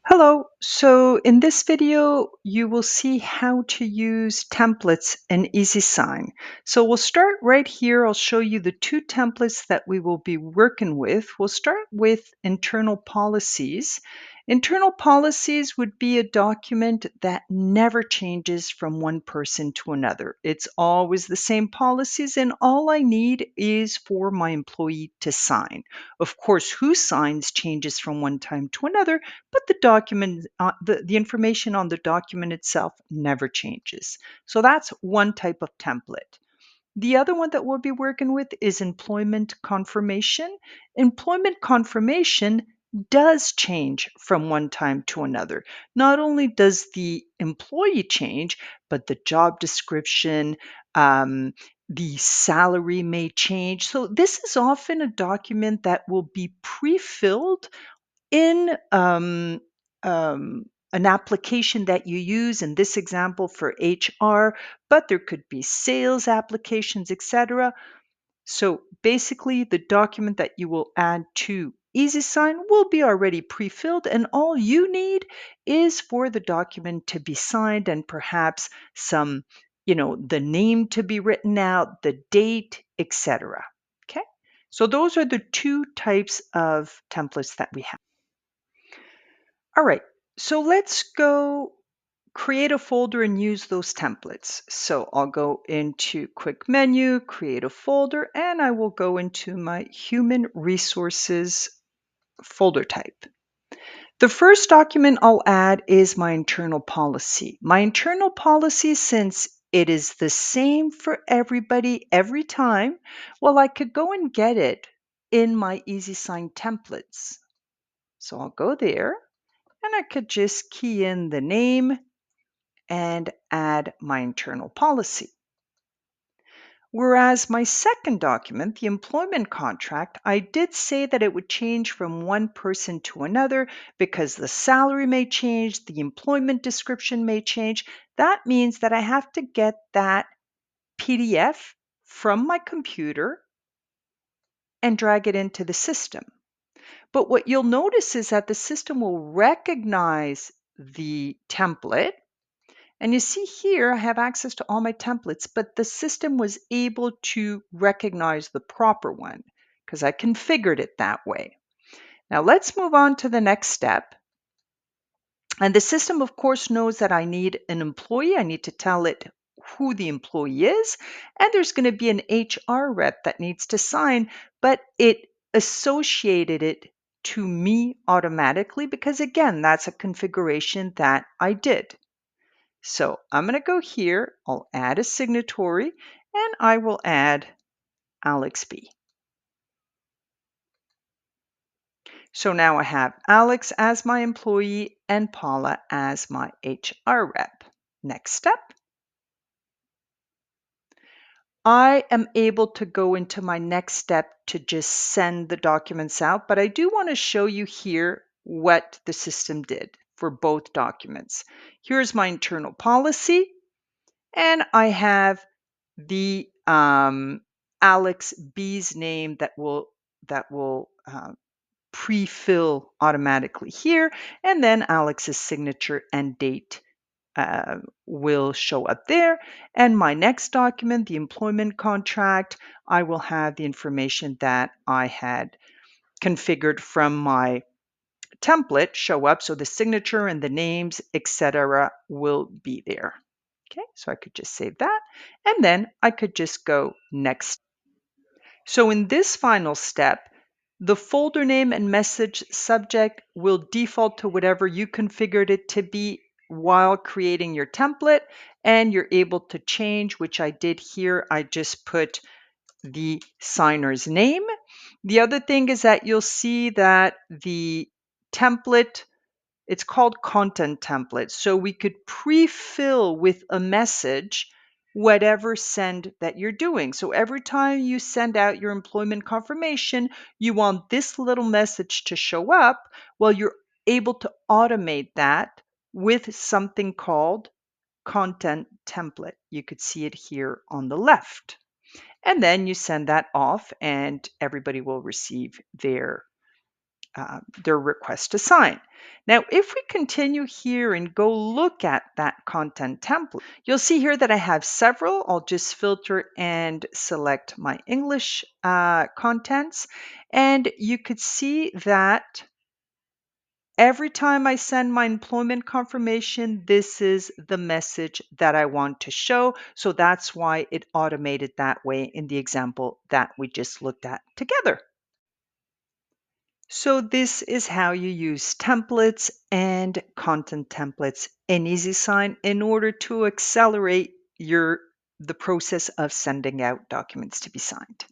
Hello. So in this video, you will see how to use templates in eZsign. So we'll start right here. I'll show you the two templates that we will be working with. We'll start with internal policies. Internal policies would be a document that never changes from one person to another. It's always the same policies, and all I need is for my employee to sign. Of course, who signs changes from one time to another, but the document, the information on the document itself never changes. So that's one type of template. The other one that we'll be working with is employment confirmation. Employment confirmation does change from one time to another. Not only does the employee change, but the job description, the salary may change. So this is often a document that will be pre-filled in an application that you use, in this example for HR, but there could be sales applications, etc. So basically, the document that you will add to eZsign will be already pre-filled, and all you need is for the document to be signed and perhaps some, the name to be written out, the date, etc. Okay, so those are the two types of templates that we have. All right, so let's go create a folder and use those templates. So I'll go into quick menu, create a folder, and I will go into my human resources folder type. The first document I'll add is my internal policy. My internal policy, since it is the same for everybody every time, well, I could go and get it in my eZsign templates. So I'll go there and I could just key in the name and add my internal policy. Whereas my second document, the employment contract, I did say that it would change from one person to another because the salary may change, the employment description may change. That means that I have to get that PDF from my computer and drag it into the system. But what you'll notice is that the system will recognize the template. And you see here, I have access to all my templates, but the system was able to recognize the proper one because I configured it that way. Now let's move on to the next step. And the system, of course, knows that I need an employee. I need to tell it who the employee is. And there's going to be an HR rep that needs to sign, but it associated it to me automatically because, again, that's a configuration that I did. So I'm going to go here, I'll add a signatory, and I will add Alex B. So now I have Alex as my employee and Paula as my HR rep. Next step, I am able to go into my next step to just send the documents out, but I do want to show you here what the system did for both documents. Here's my internal policy, and I have the Alex B's name that will pre-fill automatically here, and then Alex's signature and date will show up there. And my next document, the employment contract, I will have the information that I had configured from my template show up. So the signature and the names, etc., will be there. Okay, so I could just save that, and then I could just go next. So in this final step, the folder name and message subject will default to whatever you configured it to be while creating your template, and you're able to change, which I did here. I just put the signer's name. The other thing is that you'll see that the template, it's called content template. So we could pre-fill with a message whatever send that you're doing. So every time you send out your employment confirmation, you want this little message to show up. Well, you're able to automate that with something called content template. You could see it here on the left. And then you send that off and everybody will receive their their request to sign. Now, if we continue here and go look at that content template, you'll see here that I have several. I'll just filter and select my English contents. And you could see that every time I send my employment confirmation, this is the message that I want to show. So that's why it automated that way in the example that we just looked at together. So this is how you use templates and content templates in eZsign in order to accelerate the process of sending out documents to be signed.